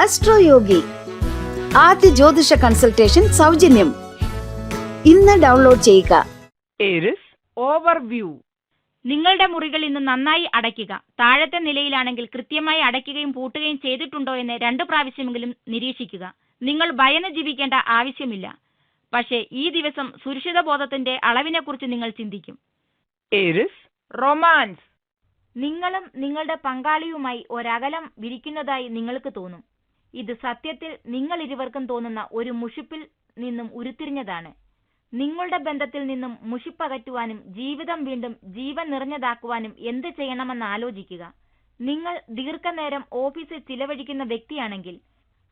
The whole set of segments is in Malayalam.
അസ്ട്രോയോഗി ആദ്യ ജ്യോതിഷ കൺസൾട്ടേഷൻ സൗജന്യം. ഇന്ന് ഡൗൺലോഡ് ചെയ്യുക. Aries overview. നിങ്ങളുടെ മുറികൾ ഇന്ന് നന്നായി അടയ്ക്കുക. താഴത്തെ നിലയിലാണെങ്കിൽ കൃത്യമായി അടയ്ക്കുകയും പൂട്ടുകയും ചെയ്തിട്ടുണ്ടോ എന്ന് 2 പ്രാവശ്യമെങ്കിലും നിരീക്ഷിക്കുക. നിങ്ങൾ ഭയന്ന് ജീവിക്കേണ്ട ആവശ്യമില്ല. പക്ഷേ ഈ ദിവസം സുരക്ഷിത ബോധത്തിന്റെ അളവിനെക്കുറിച്ച് നിങ്ങൾ ചിന്തിക്കും. Aries romance. നിങ്ങളും നിങ്ങളുടെ പങ്കാളിയുമായി ഒരകലം വിരിക്കുന്നതായി നിങ്ങൾക്ക് തോന്നും. ഇത് സത്യത്തിൽ നിങ്ങൾ ഇരുവർക്കും തോന്നുന്ന ഒരു മുഷിപ്പിൽ നിന്നും ഉരുത്തിരിഞ്ഞതാണ്. നിങ്ങളുടെ ബന്ധത്തിൽ നിന്നും മുഷിപ്പകറ്റുവാനും ജീവിതം വീണ്ടും ജീവൻ നിറഞ്ഞതാക്കുവാനും എന്ത് ചെയ്യണമെന്ന് ആലോചിക്കുക. നിങ്ങൾ ദീർഘനേരം ഓഫീസിൽ ചിലവഴിക്കുന്ന വ്യക്തിയാണെങ്കിൽ,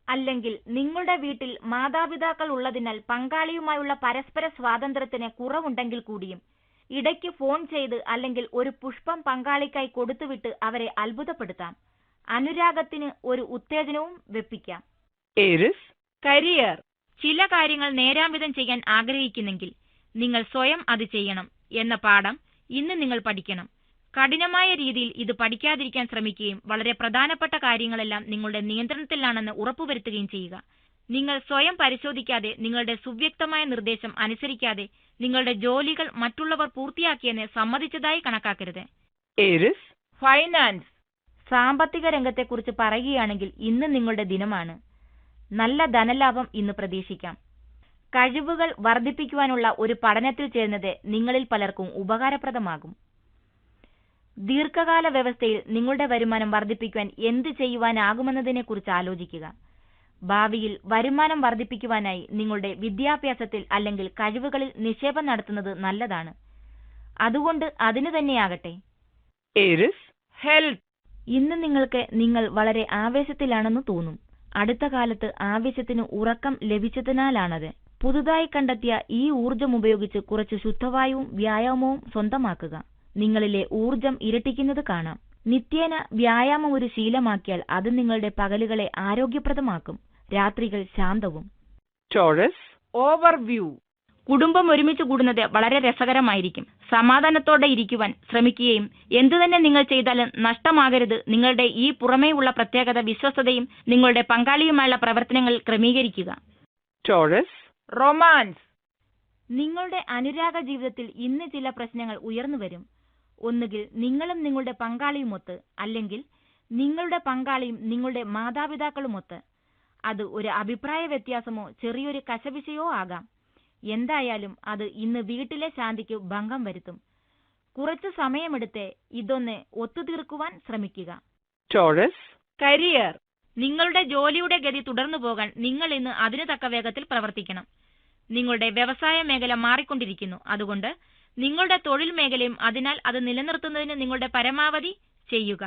അല്ലെങ്കിൽ നിങ്ങളുടെ വീട്ടിൽ മാതാപിതാക്കൾ ഉള്ളതിനാൽ പങ്കാളിയുമായുള്ള പരസ്പര സ്വാതന്ത്ര്യത്തിന് കുറവുണ്ടെങ്കിൽ കൂടിയും ഇടയ്ക്ക് ഫോൺ ചെയ്ത് അല്ലെങ്കിൽ ഒരു പുഷ്പം പങ്കാളിക്കായി കൊടുത്തുവിട്ട് അവരെ അത്ഭുതപ്പെടുത്താം. അനുരാഗത്തിന് ഒരു ഉത്തേജനവും വെപ്പിക്കാം. Aries career. ചില കാര്യങ്ങൾ നേരാംവിധം ചെയ്യാൻ ആഗ്രഹിക്കുന്നെങ്കിൽ നിങ്ങൾ സ്വയം അത് ചെയ്യണം എന്ന പാഠം ഇന്ന് നിങ്ങൾ പഠിക്കണം. കഠിനമായ രീതിയിൽ ഇത് പഠിക്കാതിരിക്കാൻ ശ്രമിക്കുകയും വളരെ പ്രധാനപ്പെട്ട കാര്യങ്ങളെല്ലാം നിങ്ങളുടെ നിയന്ത്രണത്തിലാണെന്ന് ഉറപ്പുവരുത്തുകയും ചെയ്യുക. നിങ്ങൾ സ്വയം പരിശോധിക്കാതെ, നിങ്ങളുടെ സുവ്യക്തമായ നിർദ്ദേശം അനുസരിക്കാതെ നിങ്ങളുടെ ജോലികൾ മറ്റുള്ളവർ പൂർത്തിയാക്കിയെന്ന് സമ്മതിച്ചതായി കണക്കാക്കരുത്. Aries finance. സാമ്പത്തിക രംഗത്തെക്കുറിച്ച് പറയുകയാണെങ്കിൽ ഇന്ന് നിങ്ങളുടെ ദിനമാണ്. നല്ല ധനലാഭം ഇന്ന് പ്രതീക്ഷിക്കാം. കഴിവുകൾ വർദ്ധിപ്പിക്കുവാനുള്ള ഒരു പഠനത്തിൽ ചേരുന്നത് നിങ്ങളിൽ പലർക്കും ഉപകാരപ്രദമാകും. ദീർഘകാല വ്യവസ്ഥയിൽ നിങ്ങളുടെ വരുമാനം വർദ്ധിപ്പിക്കുവാൻ എന്ത് ചെയ്യുവാനാകുമെന്നതിനെക്കുറിച്ച് ആലോചിക്കുക. ഭാവിയിൽ വരുമാനം വർദ്ധിപ്പിക്കുവാനായി നിങ്ങളുടെ വിദ്യാഭ്യാസത്തിൽ അല്ലെങ്കിൽ കഴിവുകളിൽ നിക്ഷേപം നടത്തുന്നത് നല്ലതാണ്. അതുകൊണ്ട് അതിനു തന്നെയാകട്ടെ. Aries health. ഇന്ന് നിങ്ങൾ വളരെ ആവേശത്തിലാണെന്ന് തോന്നും. അടുത്ത കാലത്ത് ആവേശത്തിന് ഉറക്കം ലഭിച്ചതിനാലാണത്. പുതുതായി കണ്ടെത്തിയ ഈ ഊർജം ഉപയോഗിച്ച് കുറച്ച് ശുദ്ധവായുവും വ്യായാമവും സ്വന്തമാക്കുക. നിങ്ങളിലെ ഊർജം ഇരട്ടിക്കുന്നത് കാണാം. നിത്യേന വ്യായാമം ഒരു ശീലമാക്കിയാൽ അത് നിങ്ങളുടെ പകലുകളെ ആരോഗ്യപ്രദമാക്കും, രാത്രികൾ ശാന്തവും. Taurus overview. കുടുംബം ഒരുമിച്ച് കൂടുന്നത് വളരെ രസകരമായിരിക്കും. സമാധാനത്തോടെ ഇരിക്കുവാൻ ശ്രമിക്കുകയും എന്തുതന്നെ നിങ്ങൾ ചെയ്താലും നഷ്ടമാകരുത്. നിങ്ങളുടെ ഈ പുറമേയുള്ള പ്രത്യേകത വിശ്വസ്തതയും നിങ്ങളുടെ പങ്കാളിയുമായുള്ള പ്രവർത്തനങ്ങൾ ക്രമീകരിക്കുക. Taurus romance. നിങ്ങളുടെ അനുരാഗ ജീവിതത്തിൽ ഇന്ന് ചില പ്രശ്നങ്ങൾ ഉയർന്നു വരും. ഒന്നുകിൽ നിങ്ങളും നിങ്ങളുടെ പങ്കാളിയുമൊത്ത്, അല്ലെങ്കിൽ നിങ്ങളുടെ പങ്കാളിയും നിങ്ങളുടെ മാതാപിതാക്കളുമൊത്ത്. അത് ഒരു അഭിപ്രായ വ്യത്യാസമോ ചെറിയൊരു കശപിശയോ ആകാം. എന്തായാലും അത് ഇന്ന് വീട്ടിലെ ശാന്തിക്ക് ഭംഗം വരുത്തും. കുറച്ചു സമയമെടുത്ത് ഇതൊന്ന് ഒത്തുതീർക്കുവാൻ ശ്രമിക്കുക. Taurus career. നിങ്ങളുടെ ജോലിയുടെ ഗതി തുടർന്നു പോകാൻ നിങ്ങൾ ഇന്ന് അതിനു തക്ക വേഗത്തിൽ പ്രവർത്തിക്കണം. നിങ്ങളുടെ വ്യവസായ മേഖല മാറിക്കൊണ്ടിരിക്കുന്നു. അതുകൊണ്ട് നിങ്ങളുടെ തൊഴിൽ മേഖലയും അതിനാൽ അത് നിലനിർത്തുന്നതിന് നിങ്ങളുടെ പരമാവധി ചെയ്യുക.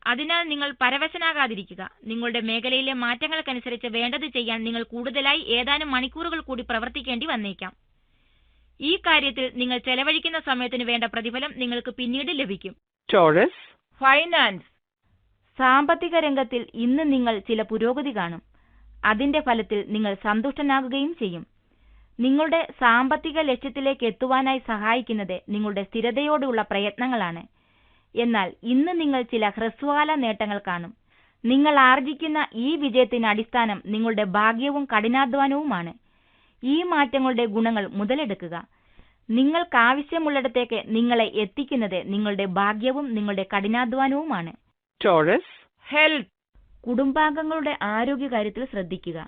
അതിനാൽ നിങ്ങൾ പരവശനാകാതിരിക്കുക. നിങ്ങളുടെ മേഖലയിലെ മാറ്റങ്ങൾക്കനുസരിച്ച് വേണ്ടത് ചെയ്യാൻ നിങ്ങൾ കൂടുതലായി ഏതാനും മണിക്കൂറുകൾ കൂടി പ്രവർത്തിക്കേണ്ടി വന്നേക്കാം. ഈ കാര്യത്തിൽ നിങ്ങൾ ചെലവഴിക്കുന്ന സമയത്തിന് വേണ്ട പ്രതിഫലം നിങ്ങൾക്ക് പിന്നീട് ലഭിക്കും. Taurus finance. സാമ്പത്തിക രംഗത്തിൽ ഇന്ന് നിങ്ങൾ ചില പുരോഗതി കാണും. അതിന്റെ ഫലത്തിൽ നിങ്ങൾ സന്തുഷ്ടനാകുകയും ചെയ്യും. നിങ്ങളുടെ സാമ്പത്തിക ലക്ഷ്യത്തിലേക്ക് എത്തുവാനായി സഹായിക്കുന്നത് നിങ്ങളുടെ സ്ഥിരതയോടുള്ള പ്രയത്നങ്ങളാണ്. എന്നാൽ ഇന്ന് നിങ്ങൾ ചില ഹ്രസ്വകാല നേട്ടങ്ങൾ കാണും. നിങ്ങൾ ആർജിക്കുന്ന ഈ വിജയത്തിന് അടിസ്ഥാനം നിങ്ങളുടെ ഭാഗ്യവും കഠിനാധ്വാനവുമാണ്. ഈ മാറ്റങ്ങളുടെ ഗുണങ്ങൾ മുതലെടുക്കുക. നിങ്ങൾക്കാവശ്യമുള്ളിടത്തേക്ക് നിങ്ങളെ എത്തിക്കുന്നത് നിങ്ങളുടെ ഭാഗ്യവും നിങ്ങളുടെ കഠിനാധ്വാനവുമാണ്. Taurus health. കുടുംബാംഗങ്ങളുടെ ആരോഗ്യകാര്യത്തിൽ ശ്രദ്ധിക്കുക.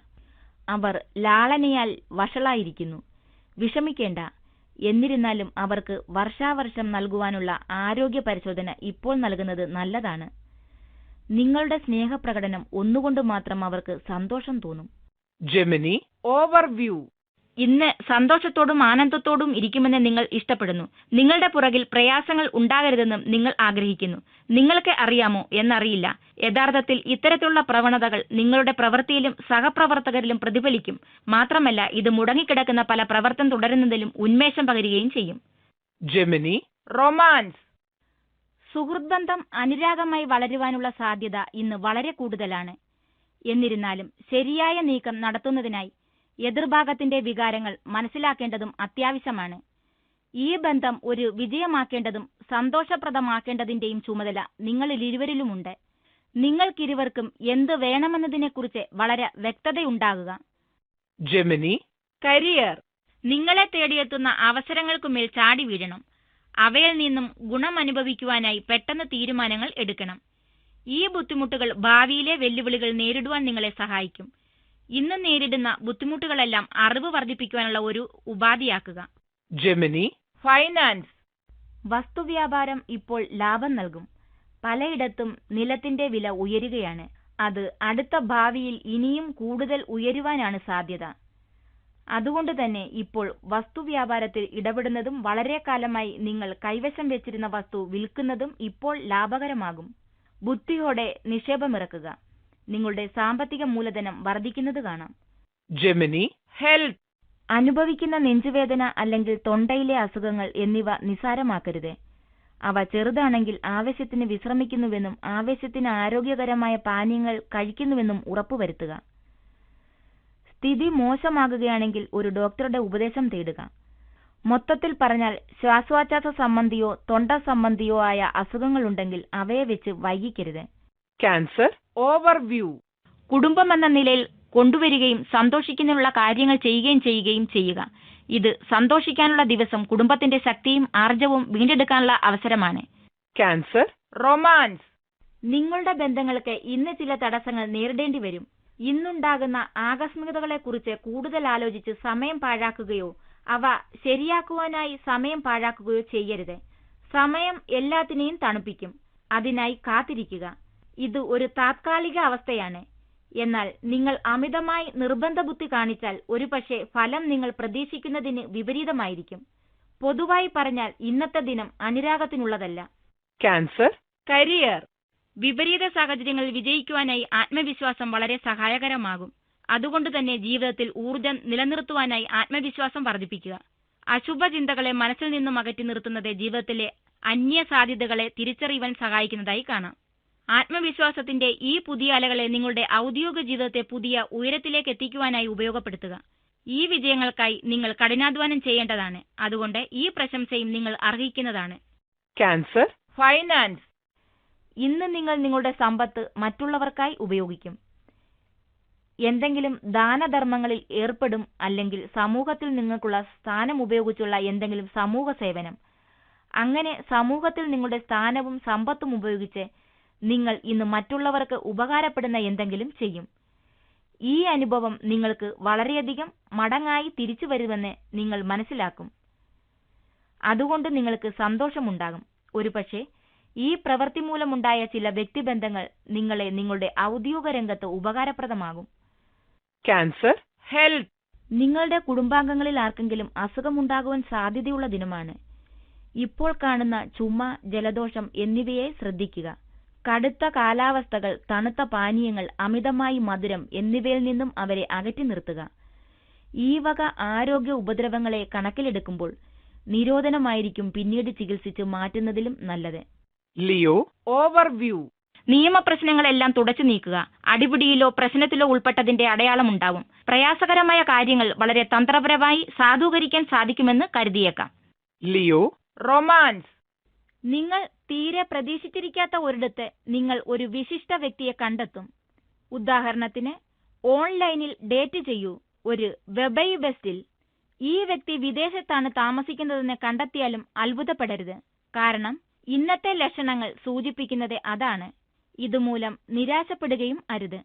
അവർ ലാളനയാൽ വഷളായിരിക്കുന്നു. വിഷമിക്കേണ്ട. എന്നിരുന്നാലും അവർക്ക് വർഷാവർഷം നൽകുവാനുള്ള ആരോഗ്യ പരിശോധന ഇപ്പോൾ നൽകുന്നത് നല്ലതാണ്. നിങ്ങളുടെ സ്നേഹപ്രകടനം ഒന്നുകൊണ്ട് മാത്രം അവർക്ക് സന്തോഷം തോന്നും. Gemini overview. ഇന്ന് സന്തോഷത്തോടും ആനന്ദത്തോടും ഇരിക്കുമെന്ന് നിങ്ങൾ ഇഷ്ടപ്പെടുന്നു. നിങ്ങളുടെ പുറകിൽ പ്രയാസങ്ങൾ ഉണ്ടാകരുതെന്നും നിങ്ങൾ ആഗ്രഹിക്കുന്നു. നിങ്ങൾക്ക് അറിയാമോ എന്നറിയില്ല, യഥാർത്ഥത്തിൽ ഇത്തരത്തിലുള്ള പ്രവണതകൾ നിങ്ങളുടെ പ്രവൃത്തിയിലും സഹപ്രവർത്തകരിലും പ്രതിഫലിക്കും. മാത്രമല്ല, ഇത് മുടങ്ങിക്കിടക്കുന്ന പല പ്രവർത്തനം തുടരുന്നതിലും ഉന്മേഷം പകരുകയും ചെയ്യും. Gemini romance. സുഹൃത്ത് ബന്ധം അനുരാഗമായി വളരുവാനുള്ള സാധ്യത ഇന്ന് വളരെ കൂടുതലാണ്. എന്നിരുന്നാലും ശരിയായ നീക്കം നടത്തുന്നതിനായി എതിർഭാഗത്തിന്റെ വികാരങ്ങൾ മനസ്സിലാക്കേണ്ടതും അത്യാവശ്യമാണ്. ഈ ബന്ധം ഒരു വിജയമാക്കേണ്ടതും സന്തോഷപ്രദമാക്കേണ്ടതിന്റെയും ചുമതല നിങ്ങളിൽ ഇരുവരിലുമുണ്ട്. നിങ്ങൾക്കിരുവർക്കും എന്ത് വേണമെന്നതിനെക്കുറിച്ച് വളരെ വ്യക്തതയുണ്ടാകുക. Gemini, career. നിങ്ങളെ തേടിയെത്തുന്ന അവസരങ്ങൾക്കുമേൽ ചാടി വീഴണം. അവയിൽ നിന്നും ഗുണം അനുഭവിക്കുവാനായി പെട്ടെന്ന് തീരുമാനങ്ങൾ എടുക്കണം. ഈ ബുദ്ധിമുട്ടുകൾ ഭാവിയിലെ വെല്ലുവിളികൾ നേരിടുവാൻ നിങ്ങളെ സഹായിക്കും. ഇന്ന് നേരിടുന്ന ബുദ്ധിമുട്ടുകളെല്ലാം അറിവ് വർദ്ധിപ്പിക്കുവാനുള്ള ഒരു ഉപാധിയാക്കുക. Gemini, finance. വസ്തുവ്യാപാരം ഇപ്പോൾ ലാഭം നൽകും. പലയിടത്തും നിലത്തിന്റെ വില ഉയരുകയാണ്. അത് അടുത്ത ഭാവിയിൽ ഇനിയും കൂടുതൽ ഉയരുവാനാണ് സാധ്യത. അതുകൊണ്ട് തന്നെ ഇപ്പോൾ വസ്തുവ്യാപാരത്തിൽ ഇടപെടുന്നതും വളരെ കാലമായി നിങ്ങൾ കൈവശം വെച്ചിരുന്ന വസ്തു വിൽക്കുന്നതും ഇപ്പോൾ ലാഭകരമാകും. ബുദ്ധിയോടെ നിക്ഷേപമിറക്കുക. നിങ്ങളുടെ സാമ്പത്തിക മൂലധനം വർദ്ധിക്കുന്നത് കാണാം. Gemini, health. അനുഭവിക്കുന്ന നെഞ്ചുവേദന അല്ലെങ്കിൽ തൊണ്ടയിലെ അസുഖങ്ങൾ എന്നിവ നിസാരമാക്കരുത്. അവ ചെറുതാണെങ്കിൽ ആവശ്യത്തിന് വിശ്രമിക്കുന്നുവെന്നും ആവശ്യത്തിന് ആരോഗ്യകരമായ പാനീയങ്ങൾ കഴിക്കുന്നുവെന്നും ഉറപ്പുവരുത്തുക. സ്ഥിതി മോശമാകുകയാണെങ്കിൽ ഒരു ഡോക്ടറുടെ ഉപദേശം തേടുക. മൊത്തത്തിൽ പറഞ്ഞാൽ ശ്വാസോച്ഛ്വാസ സംബന്ധിയോ തൊണ്ട സംബന്ധിയോ ആയ അസുഖങ്ങളുണ്ടെങ്കിൽ അവയെ വെച്ച് വൈകിക്കരുത്. Cancer, overview. കുടുംബമെന്ന നിലയിൽ കൊണ്ടുവരികയും സന്തോഷിക്കുന്നതിനുള്ള കാര്യങ്ങൾ ചെയ്യുകയും ചെയ്യുക. ഇത് സന്തോഷിക്കാനുള്ള ദിവസം കുടുംബത്തിന്റെ ശക്തിയും ആർജവും വീണ്ടെടുക്കാനുള്ള അവസരമാണ്. Cancer, romance. നിങ്ങളുടെ ബന്ധങ്ങൾക്ക് ഇന്ന് ചില തടസ്സങ്ങൾ നേരിടേണ്ടി വരും. ഇന്നുണ്ടാകുന്ന ആകസ്മികതകളെക്കുറിച്ച് കൂടുതൽ ആലോചിച്ച് സമയം പാഴാക്കുകയോ അവ ശരിയാക്കുവാനായി സമയം പാഴാക്കുകയോ ചെയ്യരുത്. സമയം എല്ലാത്തിനെയും തണുപ്പിക്കും. അതിനായി കാത്തിരിക്കുക. ഇത് ഒരു താത്കാലിക അവസ്ഥയാണ്. എന്നാൽ നിങ്ങൾ അമിതമായി നിർബന്ധ ബുദ്ധി കാണിച്ചാൽ ഒരുപക്ഷെ ഫലം നിങ്ങൾ പ്രതീക്ഷിക്കുന്നതിന് വിപരീതമായിരിക്കും. പൊതുവായി പറഞ്ഞാൽ ഇന്നത്തെ ദിനം അനുരാഗത്തിനുള്ളതല്ല. Cancer, career. വിപരീത സാഹചര്യങ്ങളിൽ വിജയിക്കുവാനായി ആത്മവിശ്വാസം വളരെ സഹായകരമാകും. അതുകൊണ്ട് തന്നെ ജീവിതത്തിൽ ഊർജം നിലനിർത്തുവാനായി ആത്മവിശ്വാസം വർദ്ധിപ്പിക്കുക. അശുഭചിന്തകളെ മനസ്സിൽ നിന്നും അകറ്റി നിർത്തുന്നത് ജീവിതത്തിലെ അന്യ സാധ്യതകളെ തിരിച്ചറിയുവാൻ സഹായിക്കുന്നതായി കാണാം. ആത്മവിശ്വാസത്തിന്റെ ഈ പുതിയ അലകളെ നിങ്ങളുടെ ഔദ്യോഗിക ജീവിതത്തെ പുതിയ ഉയരത്തിലേക്ക് എത്തിക്കുവാനായി ഉപയോഗപ്പെടുത്തുക. ഈ വിജയങ്ങൾക്കായി നിങ്ങൾ കഠിനാധ്വാനം ചെയ്യേണ്ടതാണ്. അതുകൊണ്ട് ഈ പ്രശംസയും നിങ്ങൾ അർഹിക്കുന്നതാണ്. Cancer, finance. ഇന്ന് നിങ്ങൾ നിങ്ങളുടെ സമ്പത്ത് മറ്റുള്ളവർക്കായി ഉപയോഗിക്കും. എന്തെങ്കിലും ദാനധർമ്മങ്ങളിൽ ഏർപ്പെടും, അല്ലെങ്കിൽ സമൂഹത്തിൽ നിങ്ങൾക്കുള്ള സ്ഥാനം ഉപയോഗിച്ചുള്ള എന്തെങ്കിലും സമൂഹ സേവനം. അങ്ങനെ സമൂഹത്തിൽ നിങ്ങളുടെ സ്ഥാനവും സമ്പത്തും ഉപയോഗിച്ച് നിങ്ങൾ ഇന്ന് മറ്റുള്ളവർക്ക് ഉപകാരപ്പെടുന്ന എന്തെങ്കിലും ചെയ്യും. ഈ അനുഭവം നിങ്ങൾക്ക് വളരെയധികം മടങ്ങായി തിരിച്ചു വരുമെന്ന് നിങ്ങൾ മനസ്സിലാക്കും. അതുകൊണ്ട് നിങ്ങൾക്ക് സന്തോഷമുണ്ടാകും. ഒരുപക്ഷെ ഈ പ്രവൃത്തി മൂലമുണ്ടായ ചില വ്യക്തിബന്ധങ്ങൾ നിങ്ങളെ നിങ്ങളുടെ ഔദ്യോഗിക രംഗത്ത് ഉപകാരപ്രദമാകും. Cancer, health. നിങ്ങളുടെ കുടുംബാംഗങ്ങളിൽ ആർക്കെങ്കിലും അസുഖമുണ്ടാകുവാൻ സാധ്യതയുള്ള ദിനമാണ്. ഇപ്പോൾ കാണുന്ന ചുമ, ജലദോഷം എന്നിവയെ ശ്രദ്ധിക്കുക. കടുത്ത കാലാവസ്ഥകൾ, തണുത്ത പാനീയങ്ങൾ, അമിതമായി മധുരം എന്നിവയിൽ നിന്നും അവരെ അകറ്റി നിർത്തുക. ഈ വക ആരോഗ്യ ഉപദ്രവങ്ങളെ കണക്കിലെടുക്കുമ്പോൾ നിരോധനമായിരിക്കും പിന്നീട് ചികിത്സിച്ച് മാറ്റുന്നതിലും നല്ലത്. Leo, overview. നിയമപ്രശ്നങ്ങളെല്ലാം തുടച്ചു നീക്കുക. അടിപിടിയിലോ പ്രശ്നത്തിലോ ഉൾപ്പെട്ടതിന്റെ അടയാളമുണ്ടാവും. പ്രയാസകരമായ കാര്യങ്ങൾ വളരെ തന്ത്രപരമായി സാധൂകരിക്കാൻ സാധിക്കുമെന്ന് കരുതിയേക്കാം. Leo, romance. നിങ്ങൾ തീരെ പ്രതീക്ഷിച്ചിരിക്കാത്ത ഒരിടത്ത് നിങ്ങൾ ഒരു വിശിഷ്ട വ്യക്തിയെ കണ്ടെത്തും. ഉദാഹരണത്തിന്, ഓൺലൈനിൽ ഡേറ്റ് ചെയ്യൂ. ഒരു വെബൈ വെസ്റ്റിൽ ഈ വ്യക്തി വിദേശത്താണ് താമസിക്കുന്നതെന്ന് കണ്ടെത്തിയാലും അത്ഭുതപ്പെടരുത്. കാരണം ഇന്നത്തെ ലക്ഷണങ്ങൾ സൂചിപ്പിക്കുന്നത് അതാണ്. ഇതുമൂലം നിരാശപ്പെടുകയും അരുത്.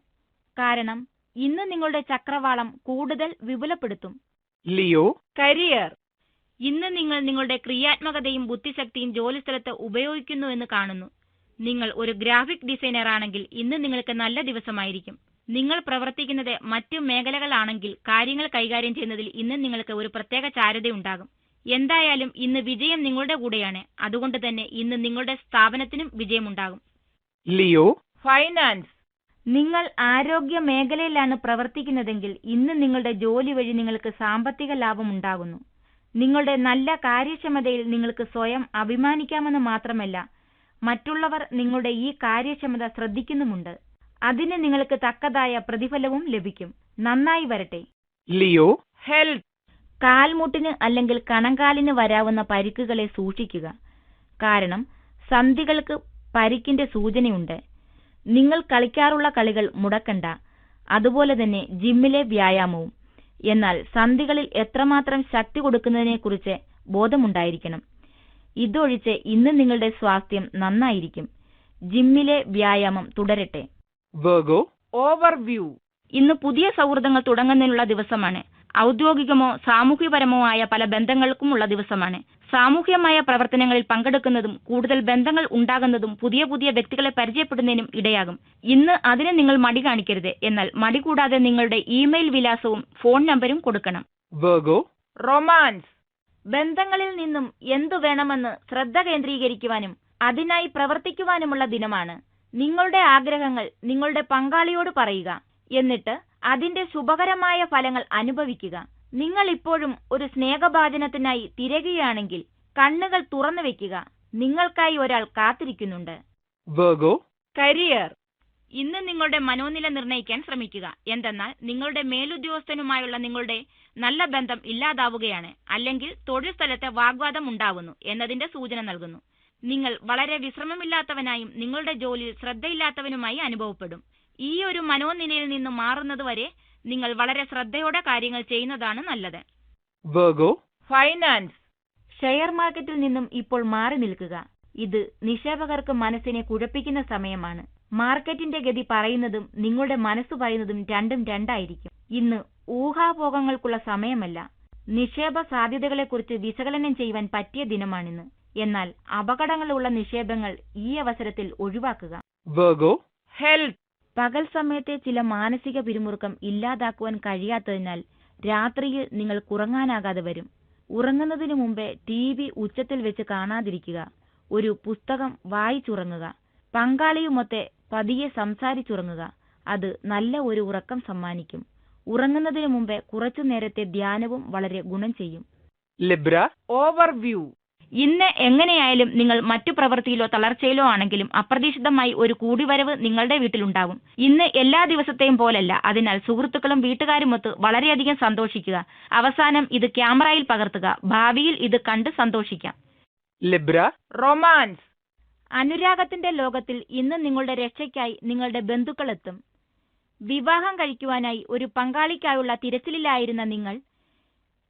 കാരണം ഇന്ന് നിങ്ങളുടെ ചക്രവാളം കൂടുതൽ വിപുലപ്പെടുത്തും. Leo, career. ഇന്ന് നിങ്ങൾ നിങ്ങളുടെ ക്രിയാത്മകതയും ബുദ്ധിശക്തിയും ജോലിസ്ഥലത്ത് ഉപയോഗിക്കുന്നുവെന്ന് കാണുന്നു. നിങ്ങൾ ഒരു ഗ്രാഫിക് ഡിസൈനർ ആണെങ്കിൽ ഇന്ന് നിങ്ങൾക്ക് നല്ല ദിവസമായിരിക്കും. നിങ്ങൾ പ്രവർത്തിക്കുന്നത് മറ്റു മേഖലകളാണെങ്കിൽ കാര്യങ്ങൾ കൈകാര്യം ചെയ്യുന്നതിൽ ഇന്ന് നിങ്ങൾക്ക് ഒരു പ്രത്യേക ചാരുതയുണ്ടാകും. എന്തായാലും ഇന്ന് വിജയം നിങ്ങളുടെ കൂടെയാണ്. അതുകൊണ്ട് തന്നെ ഇന്ന് നിങ്ങളുടെ സ്ഥാപനത്തിനും വിജയമുണ്ടാകും. Leo, finance. നിങ്ങൾ ആരോഗ്യ മേഖലയിലാണ് പ്രവർത്തിക്കുന്നതെങ്കിൽ ഇന്ന് നിങ്ങളുടെ ജോലി വഴി നിങ്ങൾക്ക് സാമ്പത്തിക ലാഭം ഉണ്ടാകുന്നു. നിങ്ങളുടെ നല്ല കാര്യക്ഷമതയിൽ നിങ്ങൾക്ക് സ്വയം അഭിമാനിക്കാമെന്ന് മാത്രമല്ല, മറ്റുള്ളവർ നിങ്ങളുടെ ഈ കാര്യക്ഷമത ശ്രദ്ധിക്കുന്നുമുണ്ട്. അതിന് നിങ്ങൾക്ക് തക്കതായ പ്രതിഫലവും ലഭിക്കും. നന്നായി വരട്ടെ. Leo, health. കാൽമുട്ടിന് അല്ലെങ്കിൽ കണങ്കാലിന് വരാവുന്ന പരിക്കുകളെ സൂക്ഷിക്കുക. കാരണം സന്ധികൾക്ക് പരിക്കിന്റെ സൂചനയുണ്ട്. നിങ്ങൾ കളിക്കാറുള്ള കളികൾ മുടക്കണ്ട, അതുപോലെ തന്നെ ജിമ്മിലെ വ്യായാമവും. എന്നാൽ സന്ധികളിൽ എത്രമാത്രം ശക്തി കൊടുക്കുന്നതിനെക്കുറിച്ച് ബോധമുണ്ടായിരിക്കണം. ഇതൊഴിച്ച് ഇന്ന് നിങ്ങളുടെ സ്വാസ്ഥ്യം നന്നായിരിക്കും. ജിമ്മിലെ വ്യായാമം തുടരട്ടെ. Virgo, overview. ഇന്ന് പുതിയ സൗഹൃദങ്ങൾ തുടങ്ങുന്നതിനുള്ള ദിവസമാണ്. ഔദ്യോഗികമോ സാമൂഹ്യപരമോ ആയ പല ബന്ധങ്ങൾക്കുമുള്ള ദിവസമാണ്. സാമൂഹ്യമായ പ്രവർത്തനങ്ങളിൽ പങ്കെടുക്കുന്നതും കൂടുതൽ ബന്ധങ്ങൾ ഉണ്ടാകുന്നതും പുതിയ പുതിയ വ്യക്തികളെ പരിചയപ്പെടുന്നതിനും ഇടയാകും. ഇന്ന് അതിന് നിങ്ങൾ മടി കാണിക്കരുത്. എന്നാൽ മടി കൂടാതെ നിങ്ങളുടെ ഇമെയിൽ വിലാസവും ഫോൺ നമ്പരും കൊടുക്കണം. Virgo, romance. ബന്ധങ്ങളിൽ നിന്നും എന്തു വേണമെന്ന് ശ്രദ്ധ കേന്ദ്രീകരിക്കുവാനും അതിനായി പ്രവർത്തിക്കുവാനുമുള്ള ദിനമാണ്. നിങ്ങളുടെ ആഗ്രഹങ്ങൾ നിങ്ങളുടെ പങ്കാളിയോട് പറയുക, എന്നിട്ട് അതിന്റെ ശുഭകരമായ ഫലങ്ങൾ അനുഭവിക്കുക. നിങ്ങൾ ഇപ്പോഴും ഒരു സ്നേഹഭാജനത്തിനായി തിരയുകയാണെങ്കിൽ കണ്ണുകൾ തുറന്നു വെക്കുക. നിങ്ങൾക്കായി ഒരാൾ കാത്തിരിക്കുന്നുണ്ട്. Virgo, career. ഇന്ന് നിങ്ങളുടെ മനോനില നിർണ്ണയിക്കാൻ ശ്രമിക്കുക. എന്തെന്നാൽ നിങ്ങളുടെ മേലുദ്യോഗസ്ഥനുമായുള്ള നിങ്ങളുടെ നല്ല ബന്ധം ഇല്ലാതാവുകയാണ്, അല്ലെങ്കിൽ തൊഴിൽ സ്ഥലത്തെ വാഗ്വാദം ഉണ്ടാവുന്നു എന്നതിന്റെ സൂചന നൽകുന്നു. നിങ്ങൾ വളരെ വിശ്രമമില്ലാത്തവനായും നിങ്ങളുടെ ജോലിയിൽ ശ്രദ്ധയില്ലാത്തവനുമായി അനുഭവപ്പെടും. ഈ ഒരു മനോനിലയിൽ നിന്ന് മാറുന്നതുവരെ നിങ്ങൾ വളരെ ശ്രദ്ധയോടെ കാര്യങ്ങൾ ചെയ്യുന്നതാണ് നല്ലത്. Virgo, finance. ഷെയർ മാർക്കറ്റിൽ നിന്നും ഇപ്പോൾ മാറി നിൽക്കുക. ഇത് നിക്ഷേപകർക്ക് മനസ്സിനെ കുഴപ്പിക്കുന്ന സമയമാണ്. മാർക്കറ്റിന്റെ ഗതി പറയുന്നതും നിങ്ങളുടെ മനസ്സ് പറയുന്നതും രണ്ടും രണ്ടായിരിക്കും. ഇന്ന് ഊഹാപോഹങ്ങൾക്കുള്ള സമയമല്ല. നിക്ഷേപ സാധ്യതകളെക്കുറിച്ച് വിശകലനം ചെയ്യുവാൻ പറ്റിയ ദിനമാണിന്ന്. എന്നാൽ അപകടങ്ങളുള്ള നിക്ഷേപങ്ങൾ ഈ അവസരത്തിൽ ഒഴിവാക്കുക. Virgo, health. പകൽ സമയത്തെ ചില മാനസിക പിരിമുറുക്കം ഇല്ലാതാക്കുവാൻ കഴിയാത്തതിനാൽ രാത്രിയിൽ നിങ്ങൾ ഉറങ്ങാനാകാതെ വരും. ഉറങ്ങുന്നതിനു മുമ്പേ TV ഉച്ചത്തിൽ വെച്ച് കാണാതിരിക്കുക. ഒരു പുസ്തകം വായിച്ചുറങ്ങുക. പങ്കാളിയുമൊത്തെ പതിയെ സംസാരിച്ചുറങ്ങുക. അത് നല്ല ഒരു ഉറക്കം സമ്മാനിക്കും. ഉറങ്ങുന്നതിനു മുമ്പേ കുറച്ചു നേരത്തെ ധ്യാനവും വളരെ ഗുണം ചെയ്യും. Libra, overview. ഇന്ന് എങ്ങനെയായാലും നിങ്ങൾ മറ്റു പ്രവൃത്തിയിലോ തളർച്ചയിലോ ആണെങ്കിലും അപ്രതീക്ഷിതമായി ഒരു കൂടിവരവ് നിങ്ങളുടെ വീട്ടിലുണ്ടാവും. ഇന്ന് എല്ലാ ദിവസത്തെയും പോലല്ല. അതിനാൽ സുഹൃത്തുക്കളും വീട്ടുകാരുമൊത്ത് വളരെയധികം സന്തോഷിക്കുക. അവസാനം ഇത് ക്യാമറയിൽ പകർത്തുക. ഭാവിയിൽ ഇത് കണ്ട് സന്തോഷിക്കാം. Libra, romance. അനുരാഗത്തിന്റെ ലോകത്തിൽ ഇന്ന് നിങ്ങളുടെ രക്ഷയ്ക്കായി നിങ്ങളുടെ ബന്ധുക്കളെത്തും. വിവാഹം കഴിക്കുവാനായി ഒരു പങ്കാളിക്കായുള്ള തിരച്ചിലിലായിരുന്ന നിങ്ങൾ,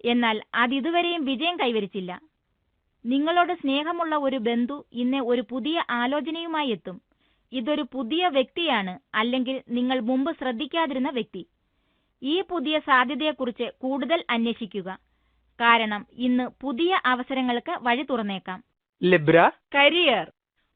എന്നാൽ അതിതുവരെയും വിജയം കൈവരിച്ചില്ല. നിങ്ങളോട് സ്നേഹമുള്ള ഒരു ബന്ധു ഇന്ന് ഒരു പുതിയ ആലോചനയുമായി എത്തും. ഇതൊരു പുതിയ വ്യക്തിയാണ്, അല്ലെങ്കിൽ നിങ്ങൾ മുമ്പ് ശ്രദ്ധിക്കാതിരുന്ന വ്യക്തി. ഈ പുതിയ സാധ്യതയെക്കുറിച്ച് കൂടുതൽ അന്വേഷിക്കുക, കാരണം ഇന്ന് പുതിയ അവസരങ്ങൾക്ക് വഴി തുറന്നേക്കാം. Libra, career.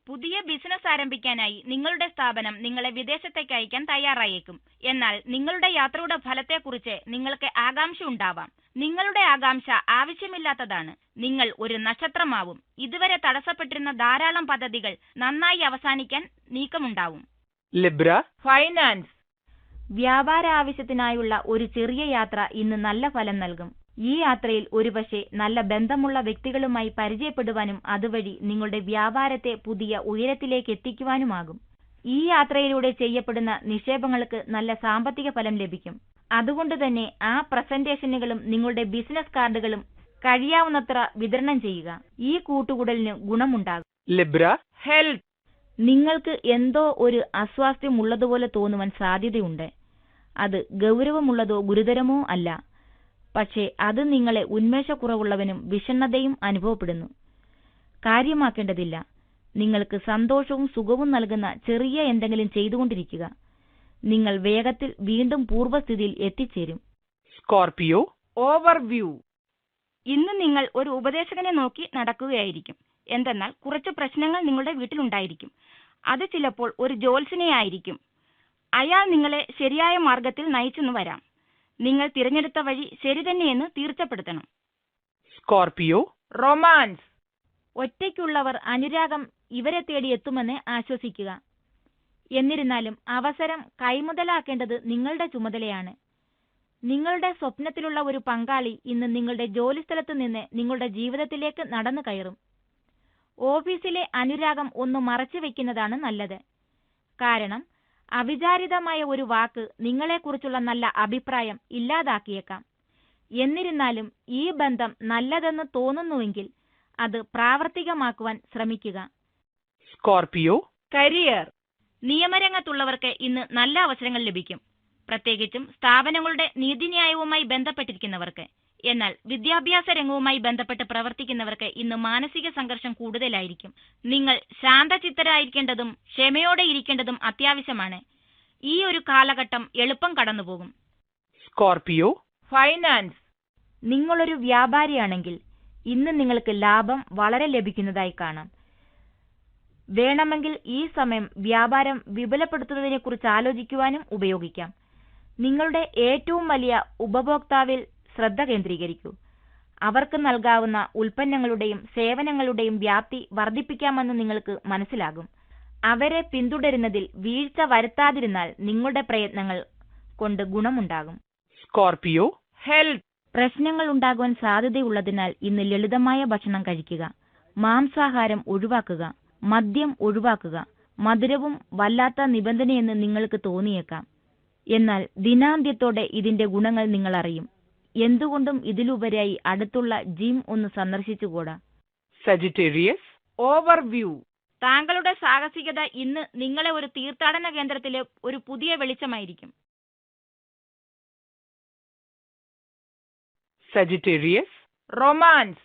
പുതിയ ബിസിനസ് ആരംഭിക്കാനായി നിങ്ങളുടെ സ്ഥാപനം നിങ്ങളെ വിദേശത്തേക്ക് അയക്കാൻ തയ്യാറായേക്കും. എന്നാൽ നിങ്ങളുടെ യാത്രയുടെ ഫലത്തെക്കുറിച്ച് നിങ്ങൾക്ക് ആകാംക്ഷ ഉണ്ടാവാം. നിങ്ങളുടെ ആകാംക്ഷ ആവശ്യമില്ലാത്തതാണ്. നിങ്ങൾ ഒരു നക്ഷത്രമാവും. ഇതുവരെ തടസ്സപ്പെട്ടിരുന്ന ധാരാളം പദ്ധതികൾ നന്നായി അവസാനിക്കാൻ നീക്കമുണ്ടാവും. Libra, finance. വ്യാപാര ആവശ്യത്തിനായുള്ള ഒരു ചെറിയ യാത്ര ഇന്ന് നല്ല ഫലം നൽകും. ഈ യാത്രയിൽ ഒരുപക്ഷെ നല്ല ബന്ധമുള്ള വ്യക്തികളുമായി പരിചയപ്പെടുവാനും അതുവഴി നിങ്ങളുടെ വ്യാപാരത്തെ പുതിയ ഉയരത്തിലേക്ക് എത്തിക്കുവാനുമാകും. ഈ യാത്രയിലൂടെ ചെയ്യപ്പെടുന്ന നിക്ഷേപങ്ങൾക്ക് നല്ല സാമ്പത്തിക ഫലം ലഭിക്കും. അതുകൊണ്ട് തന്നെ ആ പ്രസന്റേഷനുകളും നിങ്ങളുടെ ബിസിനസ് കാർഡുകളും കഴിയാവുന്നത്ര വിതരണം ചെയ്യുക. ഈ കൂട്ടുകൂടലിന് ഗുണമുണ്ടാകും. Libra, health. നിങ്ങൾക്ക് എന്തോ ഒരു അസ്വാസ്ഥ്യം ഉള്ളതുപോലെ തോന്നുവാൻ സാധ്യതയുണ്ട്. അത് ഗൗരവമുള്ളതോ ഗുരുതരമോ അല്ല, പക്ഷേ അത് നിങ്ങളെ ഉന്മേഷക്കുറവുള്ളവനും വിഷണ്ണതയും അനുഭവപ്പെടുന്നു. കാര്യമാക്കേണ്ടതില്ല. നിങ്ങൾക്ക് സന്തോഷവും സുഖവും നൽകുന്ന ചെറിയ എന്തെങ്കിലും ചെയ്തുകൊണ്ടിരിക്കുക. നിങ്ങൾ വേഗത്തിൽ വീണ്ടും പൂർവ്വസ്ഥിതിയിൽ എത്തിച്ചേരും. Scorpio, overview. ഇന്ന് നിങ്ങൾ ഒരു ഉപദേശകനെ നോക്കി നടക്കുകയായിരിക്കും. എന്തെന്നാൽ കുറച്ച് പ്രശ്നങ്ങൾ നിങ്ങളുടെ വീട്ടിലുണ്ടായിരിക്കും. അത് ചിലപ്പോൾ ഒരു ജ്യോത്സ്യനെയായിരിക്കും. അയാൾ നിങ്ങളെ ശരിയായ മാർഗത്തിൽ നയിച്ചെന്നു വരാം. നിങ്ങൾ തിരഞ്ഞെടുത്ത വഴി ശരി തന്നെയെന്ന് തീർച്ചപ്പെടുത്തണം. Scorpio, romance. ഒറ്റയ്ക്കുള്ളവർ അനുരാഗം ഇവരെ തേടി എത്തുമെന്ന് ആശ്വസിക്കുക. എന്നിരുന്നാലും അവസരം കൈമുതലാക്കേണ്ടത് നിങ്ങളുടെ ചുമതലയാണ്. നിങ്ങളുടെ സ്വപ്നത്തിലുള്ള ഒരു പങ്കാളി ഇന്ന് നിങ്ങളുടെ ജോലിസ്ഥലത്ത് നിന്ന് നിങ്ങളുടെ ജീവിതത്തിലേക്ക് നടന്നു കയറും. ഓഫീസിലെ അനുരാഗം ഒന്ന് മറച്ചു വയ്ക്കുന്നതാണ് നല്ലത്. കാരണം അവിചാരിതമായ ഒരു വാക്ക് നിങ്ങളെക്കുറിച്ചുള്ള നല്ല അഭിപ്രായം ഇല്ലാതാക്കിയേക്കാം. എന്നിരുന്നാലും ഈ ബന്ധം നല്ലതെന്ന് തോന്നുന്നുവെങ്കിൽ അത് പ്രാവർത്തികമാക്കുവാൻ ശ്രമിക്കുക. Scorpio, career. നിയമരംഗത്തുള്ളവർക്ക് ഇന്ന് നല്ല അവസരങ്ങൾ ലഭിക്കും, പ്രത്യേകിച്ചും സ്ഥാപനങ്ങളുടെ നീതിന്യായവുമായി ബന്ധപ്പെട്ടിരിക്കുന്നവർക്ക്. എന്നാൽ വിദ്യാഭ്യാസ രംഗവുമായി ബന്ധപ്പെട്ട് പ്രവർത്തിക്കുന്നവർക്ക് ഇന്ന് മാനസിക സംഘർഷം കൂടുതലായിരിക്കും. നിങ്ങൾ ശാന്തചിത്തരായിരിക്കേണ്ടതും ക്ഷമയോടെ ഇരിക്കേണ്ടതും അത്യാവശ്യമാണ്. ഈ ഒരു കാലഘട്ടം എളുപ്പം കടന്നുപോകും. Scorpio, finance. നിങ്ങളൊരു വ്യാപാരിയാണെങ്കിൽ ഇന്ന് നിങ്ങൾക്ക് ലാഭം വളരെ ലഭിക്കുന്നതായി കാണാം. വേണമെങ്കിൽ ഈ സമയം വ്യാപാരം വിപുലപ്പെടുത്തുന്നതിനെക്കുറിച്ച് ആലോചിക്കുവാനും ഉപയോഗിക്കാം. നിങ്ങളുടെ ഏറ്റവും വലിയ ഉപഭോക്താവിൽ ശ്രദ്ധ കേന്ദ്രീകരിക്കൂ. അവർക്ക് നൽകാവുന്ന ഉൽപ്പന്നങ്ങളുടെയും സേവനങ്ങളുടെയും വ്യാപ്തി വർദ്ധിപ്പിക്കാമെന്ന് നിങ്ങൾക്ക് മനസ്സിലാകും. അവരെ പിന്തുടരുന്നതിൽ വീഴ്ച വരുത്താതിരുന്നാൽ നിങ്ങളുടെ പ്രയത്നങ്ങൾ കൊണ്ട് ഗുണമുണ്ടാകും. Scorpio, health. പ്രശ്നങ്ങൾ ഉണ്ടാകുവാൻ സാധ്യതയുള്ളതിനാൽ ഇന്ന് ലളിതമായ ഭക്ഷണം കഴിക്കുക. മാംസാഹാരം ഒഴിവാക്കുക. മദ്യം ഒഴിവാക്കുക. മധുരവും വല്ലാത്ത നിബന്ധനയെന്ന് നിങ്ങൾക്ക് തോന്നിയേക്കാം. എന്നാൽ ദിനാന്ത്യത്തോടെ ഇതിന്റെ ഗുണങ്ങൾ നിങ്ങൾ അറിയും. എന്തുകൊണ്ടും ഇതിലുപരിയായി അടുത്തുള്ള ജിം ഒന്ന് സന്ദർശിച്ചുകൂടാ. Sagittarius, overview. താങ്കളുടെ സാഹസികത ഇന്ന് നിങ്ങളെ ഒരു തീർത്ഥാടന കേന്ദ്രത്തിലെ ഒരു പുതിയ വെളിച്ചമായിരിക്കും. Sagittarius, romance.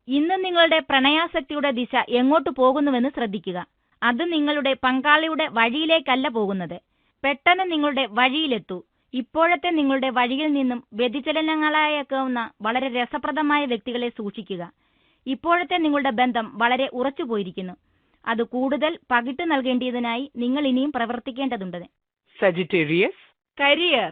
ഇന്ന് നിങ്ങളുടെ പ്രണയാസക്തിയുടെ ദിശ എങ്ങോട്ട് പോകുന്നുവെന്ന് ശ്രദ്ധിക്കുക. അത് നിങ്ങളുടെ പങ്കാളിയുടെ വഴിയിലേക്കല്ല പോകുന്നത്. പെട്ടെന്ന് നിങ്ങളുടെ വഴിയിലെത്തൂ. ഇപ്പോഴത്തെ നിങ്ങളുടെ വഴിയിൽ നിന്നും വ്യതിചലനങ്ങളായേക്കാവുന്ന വളരെ രസപ്രദമായ വ്യക്തികളെ സൂക്ഷിക്കുക. ഇപ്പോഴത്തെ നിങ്ങളുടെ ബന്ധം വളരെ ഉറച്ചുപോയിരിക്കുന്നു. അത് കൂടുതൽ പകിട്ട് നൽകേണ്ടതിനായി നിങ്ങൾ ഇനിയും പ്രവർത്തിക്കേണ്ടതുണ്ട്. Sagittarius, career.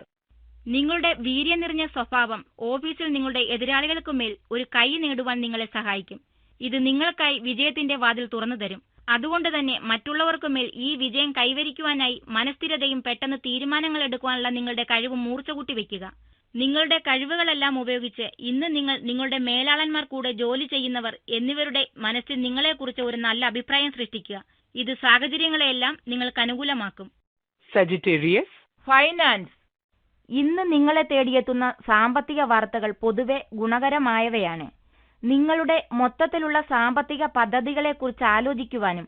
നിങ്ങളുടെ വീര്യം നിറഞ്ഞ സ്വഭാവം ഓഫീസിൽ നിങ്ങളുടെ എതിരാളികൾക്കുമേൽ ഒരു കൈ നേടുവാൻ നിങ്ങളെ സഹായിക്കും. ഇത് നിങ്ങൾക്കായി വിജയത്തിന്റെ വാതിൽ തുറന്നു തരും. അതുകൊണ്ട് തന്നെ മറ്റുള്ളവർക്കുമേൽ ഈ വിജയം കൈവരിക്കുവാനായി മനസ്ഥിരതയും പെട്ടെന്ന് തീരുമാനങ്ങൾ എടുക്കുവാനുള്ള നിങ്ങളുടെ കഴിവ് മൂർച്ച കൂട്ടി വയ്ക്കുക. നിങ്ങളുടെ കഴിവുകളെല്ലാം ഉപയോഗിച്ച് ഇന്ന് നിങ്ങൾ നിങ്ങളുടെ മേലാളന്മാർ, കൂടെ ജോലി ചെയ്യുന്നവർ എന്നിവരുടെ മനസ്സിൽ നിങ്ങളെക്കുറിച്ച് ഒരു നല്ല അഭിപ്രായം സൃഷ്ടിക്കുക. ഇത് സാഹചര്യങ്ങളെയെല്ലാം നിങ്ങൾക്ക് അനുകൂലമാക്കും. Sagittarius, finance. ഇന്ന് നിങ്ങളെ തേടിയെത്തുന്ന സാമ്പത്തിക വാർത്തകൾ പൊതുവെ ഗുണകരമായവയാണ്. നിങ്ങളുടെ മൊത്തത്തിലുള്ള സാമ്പത്തിക പദ്ധതികളെക്കുറിച്ച് ആലോചിക്കുവാനും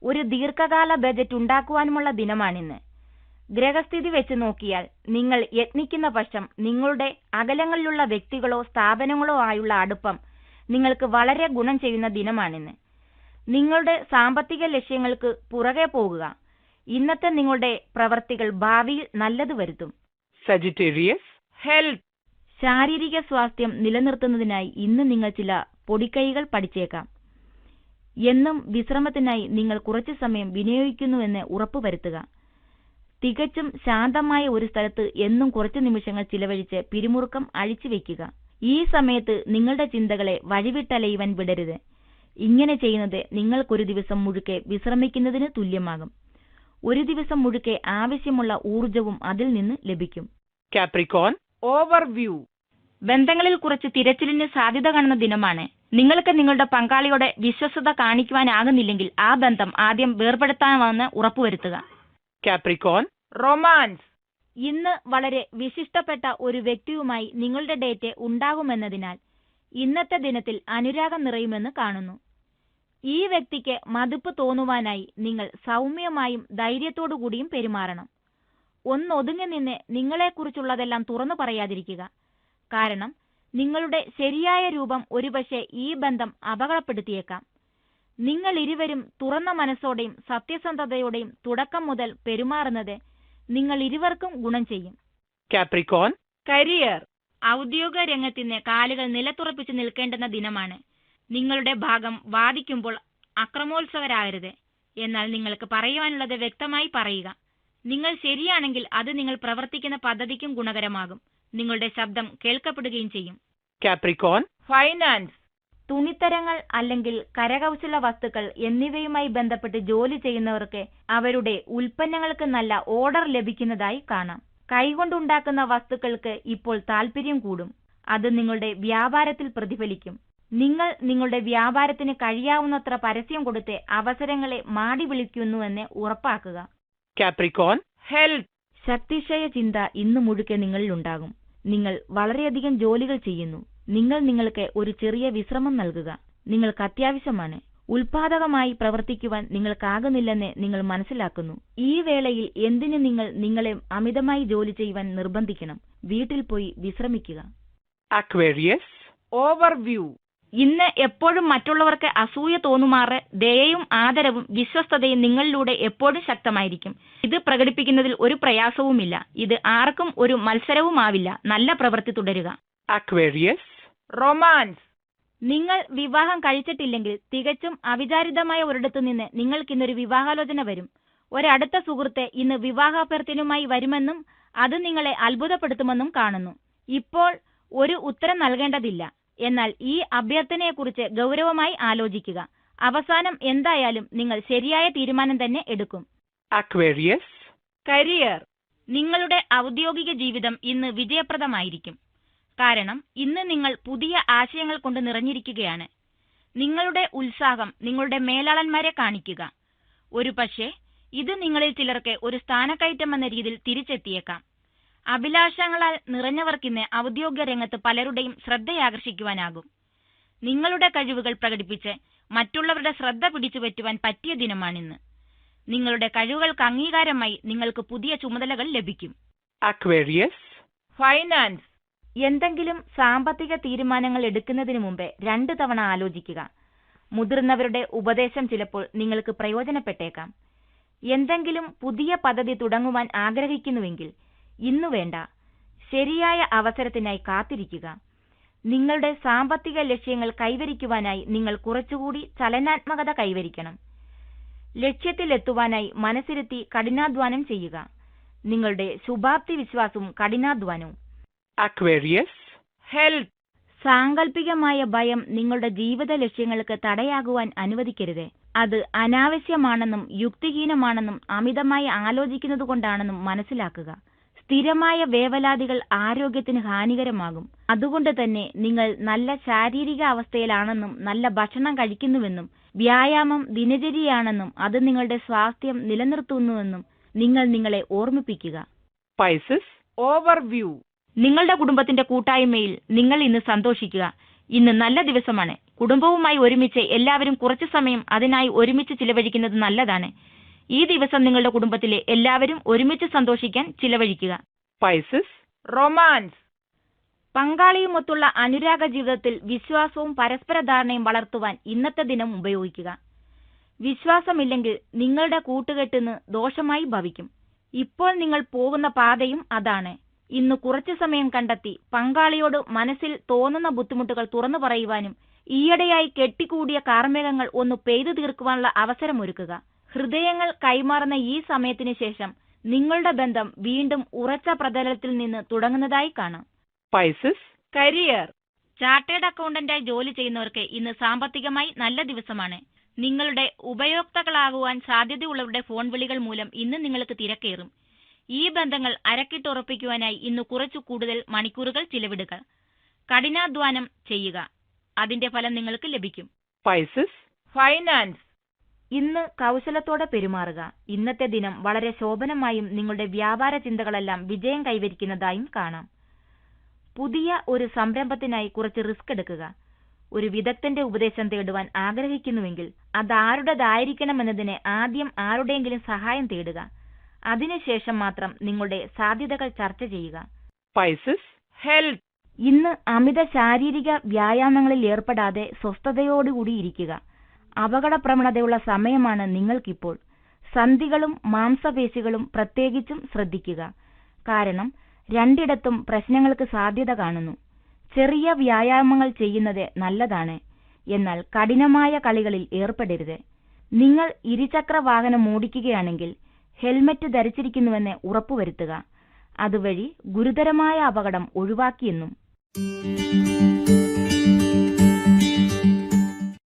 ഒരു ദീർഘകാല ബജറ്റ് ഉണ്ടാക്കുവാനുമുള്ള ദിനമാണിന്ന്. ഗ്രഹസ്ഥിതി വെച്ച് നോക്കിയാൽ നിങ്ങൾ യത്നിക്കുന്ന പക്ഷം നിങ്ങളുടെ അകലങ്ങളിലുള്ള വ്യക്തികളോ സ്ഥാപനങ്ങളോ ആയുള്ള അടുപ്പം നിങ്ങൾക്ക് വളരെ ഗുണം ചെയ്യുന്ന ദിനമാണിന്ന്. നിങ്ങളുടെ സാമ്പത്തിക ലക്ഷ്യങ്ങൾക്ക് പുറകെ പോകുക. ഇന്നത്തെ നിങ്ങളുടെ പ്രവർത്തികൾ ഭാവിയിൽ നല്ലത് വരുത്തും. Sagittarius, health. ശാരീരിക സ്വാസ്ഥ്യം നിലനിർത്തുന്നതിനായി ഇന്ന് നിങ്ങൾ ചില പൊടിക്കൈകൾ പഠിച്ചേക്കാം. എന്നും വിശ്രമത്തിനായി നിങ്ങൾ കുറച്ചു സമയം വിനിയോഗിക്കുന്നുവെന്ന് ഉറപ്പുവരുത്തുക. തികച്ചും ശാന്തമായ ഒരു സ്ഥലത്ത് എന്നും കുറച്ചു നിമിഷങ്ങൾ ചിലവഴിച്ച് പിരിമുറുക്കം അഴിച്ചുവെക്കുക. ഈ സമയത്ത് നിങ്ങളുടെ ചിന്തകളെ വഴിവിട്ടലയുവാൻ വിടരുത്. ഇങ്ങനെ ചെയ്യുന്നത് നിങ്ങൾക്കൊരു ദിവസം മുഴുക്കെ വിശ്രമിക്കുന്നതിന് തുല്യമാകും. ഒരു ദിവസം മുഴുക്കെ ആവശ്യമുള്ള ഊർജവും അതിൽ നിന്ന് ലഭിക്കും. Capricorn, overview. ബന്ധങ്ങളിൽ കുറച്ച് തിരച്ചിലിന് സാധ്യത കാണുന്ന ദിനമാണ്. നിങ്ങൾക്ക് നിങ്ങളുടെ പങ്കാളിയോടെ വിശ്വസ്തത കാണിക്കുവാനാകുന്നില്ലെങ്കിൽ ആ ബന്ധം ആദ്യം വേർപെടുത്താമെന്ന് ഉറപ്പുവരുത്തുക. Capricorn, romance. ഇന്ന് വളരെ വിശിഷ്ടപ്പെട്ട ഒരു വ്യക്തിയുമായി നിങ്ങളുടെ ഡേറ്റ് ഉണ്ടാകുമെന്നതിനാൽ ഇന്നത്തെ ദിനത്തിൽ അനുരാഗം നിറയുമെന്ന് കാണുന്നു. ഈ വ്യക്തിക്ക് മതിപ്പ് തോന്നുവാനായി നിങ്ങൾ സൗമ്യമായും ധൈര്യത്തോടുകൂടിയും പെരുമാറണം. ഒന്നൊതുങ്ങി നിന്ന് നിങ്ങളെക്കുറിച്ചുള്ളതെല്ലാം തുറന്നു പറയാതിരിക്കുക. കാരണം നിങ്ങളുടെ ശരിയായ രൂപം ഒരുപക്ഷെ ഈ ബന്ധം അപകടപ്പെടുത്തിയേക്കാം. നിങ്ങൾ ഇരുവരും തുറന്ന മനസ്സോടെയും സത്യസന്ധതയോടെയും തുടക്കം മുതൽ പെരുമാറുന്നത് നിങ്ങൾ ഇരുവർക്കും ഗുണം ചെയ്യും. Capricorn, career. ഔദ്യോഗിക രംഗത്തിന് കാലുകൾ നിലത്തുറപ്പിച്ച് നിൽക്കേണ്ടുന്ന ദിനമാണ്. നിങ്ങളുടെ ഭാഗം വാദിക്കുമ്പോൾ അക്രമോത്സവരാകരുത്. എന്നാൽ നിങ്ങൾക്ക് പറയുവാനുള്ളത് വ്യക്തമായി പറയുക. നിങ്ങൾ ശരിയാണെങ്കിൽ അത് നിങ്ങൾ പ്രവർത്തിക്കുന്ന പദ്ധതിക്കും ഗുണകരമാകും. നിങ്ങളുടെ ശബ്ദം കേൾക്കപ്പെടുകയും ചെയ്യും. Capricorn, finance. തുണിത്തരങ്ങൾ അല്ലെങ്കിൽ കരകൗശല വസ്തുക്കൾ എന്നിവയുമായി ബന്ധപ്പെട്ട് ജോലി ചെയ്യുന്നവർക്ക് അവരുടെ ഉൽപ്പന്നങ്ങൾക്ക് നല്ല ഓർഡർ ലഭിക്കുന്നതായി കാണാം. കൈകൊണ്ടുണ്ടാക്കുന്ന വസ്തുക്കൾക്ക് ഇപ്പോൾ താൽപര്യം കൂടും. അത് നിങ്ങളുടെ വ്യാപാരത്തിൽ പ്രതിഫലിക്കും. നിങ്ങൾ നിങ്ങളുടെ വ്യാപാരത്തിന് കഴിയാവുന്നത്ര പരസ്യം കൊടുത്ത് അവസരങ്ങളെ മാടി വിളിക്കുന്നുവെന്ന് ഉറപ്പാക്കുക. Capricorn, health. ശക്തിക്ഷയ ചിന്ത ഇന്ന് മുഴുക്കെ നിങ്ങളിലുണ്ടാകും. നിങ്ങൾ വളരെയധികം ജോലികൾ ചെയ്യുന്നു. നിങ്ങൾ നിങ്ങൾക്ക് ഒരു ചെറിയ വിശ്രമം നൽകുക. നിങ്ങൾക്ക് അത്യാവശ്യമാണ്. ഉൽപാദകമായി പ്രവർത്തിക്കുവാൻ നിങ്ങൾക്കാകുന്നില്ലെന്ന് നിങ്ങൾ മനസ്സിലാക്കുന്നു. ഈ വേളയിൽ എന്തിന് നിങ്ങൾ നിങ്ങളെ അമിതമായി ജോലി ചെയ്യുവാൻ നിർബന്ധിക്കണം? വീട്ടിൽ പോയി വിശ്രമിക്കുക. Aquarius. Overview. ഇന്ന് എപ്പോഴും മറ്റുള്ളവർക്ക് അസൂയ തോന്നുമാറ് ദയയും ആദരവും വിശ്വസ്തതയും നിങ്ങളിലൂടെ എപ്പോഴും ശക്തമായിരിക്കും. ഇത് പ്രകടിപ്പിക്കുന്നതിൽ ഒരു പ്രയാസവുമില്ല. ഇത് ആർക്കും ഒരു മത്സരവുമാവില്ല. നല്ല പ്രവൃത്തി തുടരുക. Aquarius. Romance. നിങ്ങൾ വിവാഹം കഴിച്ചിട്ടില്ലെങ്കിൽ തികച്ചും അവിചാരിതമായ ഒരിടത്തു നിന്ന് നിങ്ങൾക്കിന്നൊരു വിവാഹാലോചന വരും. ഒരടുത്ത സുഹൃത്ത് ഇന്ന് വിവാഹാഭ്യർത്ഥനയുമായി വരുമെന്നും അത് നിങ്ങളെ അത്ഭുതപ്പെടുത്തുമെന്നും കാണുന്നു. ഇപ്പോൾ ഒരു ഉത്തരം നൽകേണ്ടതില്ല. എന്നാൽ ഈ അഭ്യർത്ഥനയെക്കുറിച്ച് ഗൗരവമായി ആലോചിക്കുക. അവസാനം എന്തായാലും നിങ്ങൾ ശരിയായ തീരുമാനം തന്നെ എടുക്കും. Aquarius. Career. നിങ്ങളുടെ ഔദ്യോഗിക ജീവിതം ഇന്ന് വിജയപ്രദമായിരിക്കും. കാരണം ഇന്ന് നിങ്ങൾ പുതിയ ആശയങ്ങൾ കൊണ്ട് നിറഞ്ഞിരിക്കുകയാണ്. നിങ്ങളുടെ ഉത്സാഹം നിങ്ങളുടെ മേലാളന്മാരെ കാണിക്കുക. ഒരുപക്ഷെ ഇത് നിങ്ങളിൽ ചിലർക്ക് ഒരു സ്ഥാനക്കയറ്റം എന്ന രീതിയിൽ തിരിച്ചെത്തിയേക്കാം. അഭിലാഷങ്ങളാൽ നിറഞ്ഞവർക്കിന്ന് ഔദ്യോഗിക രംഗത്ത് പലരുടെയും ശ്രദ്ധയാകർഷിക്കുവാനാകും. നിങ്ങളുടെ കഴിവുകൾ പ്രകടിപ്പിച്ച് മറ്റുള്ളവരുടെ ശ്രദ്ധ പിടിച്ചുപറ്റുവാൻ പറ്റിയ ദിനമാണിന്ന്. നിങ്ങളുടെ കഴിവുകൾക്ക് അംഗീകാരമായി നിങ്ങൾക്ക് പുതിയ ചുമതലകൾ ലഭിക്കും. Aquarius. Finance. എന്തെങ്കിലും സാമ്പത്തിക തീരുമാനങ്ങൾ എടുക്കുന്നതിന് മുമ്പേ 2 തവണ ആലോചിക്കുക. മുതിർന്നവരുടെ ഉപദേശം ചിലപ്പോൾ നിങ്ങൾക്ക് പ്രയോജനപ്പെട്ടേക്കാം. എന്തെങ്കിലും പുതിയ പദ്ധതി തുടങ്ങുവാൻ ആഗ്രഹിക്കുന്നുവെങ്കിൽ ഇന്നു വേണ്ട. ശരിയായ അവസരത്തിനായി കാത്തിരിക്കുക. നിങ്ങളുടെ സാമ്പത്തിക ലക്ഷ്യങ്ങൾ കൈവരിക്കുവാനായി നിങ്ങൾ കുറച്ചുകൂടി ചലനാത്മകത കൈവരിക്കണം. ലക്ഷ്യത്തിലെത്തുവാനായി മനസ്സിരുത്തി കഠിനാധ്വാനം ചെയ്യുക. നിങ്ങളുടെ ശുഭാപ്തി വിശ്വാസവും കഠിനാധ്വാനവും. Aquarius. Health. സാങ്കല്പികമായ ഭയം നിങ്ങളുടെ ജീവിത ലക്ഷ്യങ്ങൾക്ക് തടയാകുവാൻ അനുവദിക്കരുത്. അത് അനാവശ്യമാണെന്നും യുക്തിഹീനമാണെന്നും അമിതമായി ആലോചിക്കുന്നതുകൊണ്ടാണെന്നും മനസ്സിലാക്കുക. സ്ഥിരമായ വേവലാതികൾ ആരോഗ്യത്തിന് ഹാനികരമാകും. അതുകൊണ്ട് തന്നെ നിങ്ങൾ നല്ല ശാരീരിക അവസ്ഥയിലാണെന്നും നല്ല ഭക്ഷണം കഴിക്കുന്നുവെന്നും വ്യായാമം ദിനചര്യയാണെന്നും അത് നിങ്ങളുടെ സ്വാസ്ഥ്യം നിലനിർത്തുന്നുവെന്നും നിങ്ങൾ നിങ്ങളെ ഓർമ്മിപ്പിക്കുക. Pisces. Overview. നിങ്ങളുടെ കുടുംബത്തിന്റെ കൂട്ടായ്മയിൽ നിങ്ങൾ ഇന്ന് സന്തോഷിക്കുക. ഇന്ന് നല്ല ദിവസമാണ്. കുടുംബവുമായി ഒരുമിച്ച് എല്ലാവരും കുറച്ചു സമയം അതിനായി ഒരുമിച്ച് ചിലവഴിക്കുന്നത് നല്ലതാണ്. ഈ ദിവസം നിങ്ങളുടെ കുടുംബത്തിലെ എല്ലാവരും ഒരുമിച്ച് സന്തോഷിക്കാൻ ചിലവഴിക്കുക. Pisces. Romance. പങ്കാളിയുമൊത്തുള്ള അനുരാഗ ജീവിതത്തിൽ വിശ്വാസവും പരസ്പര ധാരണയും വളർത്തുവാൻ ഇന്നത്തെ ദിനം ഉപയോഗിക്കുക. വിശ്വാസമില്ലെങ്കിൽ നിങ്ങളുടെ കൂട്ടുകെട്ടിന് ദോഷമായി ഭവിക്കും. ഇപ്പോൾ നിങ്ങൾ പോകുന്ന പാതയും അതാണ്. ഇന്ന് കുറച്ചു സമയം കണ്ടെത്തി പങ്കാളിയോട് മനസ്സിൽ തോന്നുന്ന ബുദ്ധിമുട്ടുകൾ തുറന്നു പറയുവാനും ഈയിടെയായി കെട്ടിക്കൂടിയ കാർമേഘങ്ങൾ ഒന്ന് പെയ്തു തീർക്കുവാനുള്ള അവസരമൊരുക്കുക. ഹൃദയങ്ങൾ കൈമാറുന്ന ഈ സമയത്തിന് ശേഷം നിങ്ങളുടെ ബന്ധം വീണ്ടും ഉറച്ച പ്രതലത്തിൽ നിന്ന് തുടങ്ങുന്നതായി കാണാം. Pisces. Career. ചാർട്ടേഡ് അക്കൗണ്ടന്റായി ജോലി ചെയ്യുന്നവർക്ക് ഇന്ന് സാമ്പത്തികമായി നല്ല ദിവസമാണ്. നിങ്ങളുടെ ഉപയോക്താക്കളാകുവാൻ സാധ്യതയുള്ളവരുടെ ഫോൺ വിളികൾ മൂലം ഇന്ന് നിങ്ങൾക്ക് തിരക്കേറും. ഈ ബന്ധങ്ങൾ അരക്കിട്ടുറപ്പിക്കുവാനായി ഇന്ന് കുറച്ചു കൂടുതൽ മണിക്കൂറുകൾ ചിലവിടുക. കഠിനാധ്വാനം ചെയ്യുക. അതിന്റെ ഫലം നിങ്ങൾക്ക് ലഭിക്കും. Pisces. Finance. ഇന്ന് കൗശലത്തോടെ പെരുമാറുക. ഇന്നത്തെ ദിനം വളരെ ശോഭനമായും നിങ്ങളുടെ വ്യാപാര ചിന്തകളെല്ലാം വിജയം കൈവരിക്കുന്നതായും കാണാം. പുതിയ ഒരു സംരംഭത്തിനായി കുറച്ച് റിസ്ക് എടുക്കുക. ഒരു വിദഗ്ധന്റെ ഉപദേശം തേടുവാൻ ആഗ്രഹിക്കുന്നുവെങ്കിൽ അത് ആരുടേതായിരിക്കണമെന്നതിന് ആദ്യം ആരുടെയെങ്കിലും സഹായം തേടുക. അതിനുശേഷം മാത്രം നിങ്ങളുടെ സാധ്യതകൾ ചർച്ച ചെയ്യുക. Pisces. Health. ഇന്ന് അമിത ശാരീരിക വ്യായാമങ്ങളിൽ ഏർപ്പെടാതെ സ്വസ്ഥതയോടുകൂടി ഇരിക്കുക. അപകട പ്രവണതയുള്ള സമയമാണ് നിങ്ങൾക്കിപ്പോൾ. സന്ധികളും മാംസപേശികളും പ്രത്യേകിച്ചും ശ്രദ്ധിക്കുക. കാരണം രണ്ടിടത്തും പ്രശ്നങ്ങൾക്ക് സാധ്യത കാണുന്നു. ചെറിയ വ്യായാമങ്ങൾ ചെയ്യുന്നത് നല്ലതാണ്. എന്നാൽ കഠിനമായ കളികളിൽ ഏർപ്പെടരുത്. നിങ്ങൾ ഇരുചക്ര വാഹനം ഓടിക്കുകയാണെങ്കിൽ ഹെൽമറ്റ് ധരിച്ചിരിക്കുന്നുവെന്ന് ഉറപ്പുവരുത്തുക. അതുവഴി ഗുരുതരമായ അപകടം ഒഴിവാക്കിയെന്നും.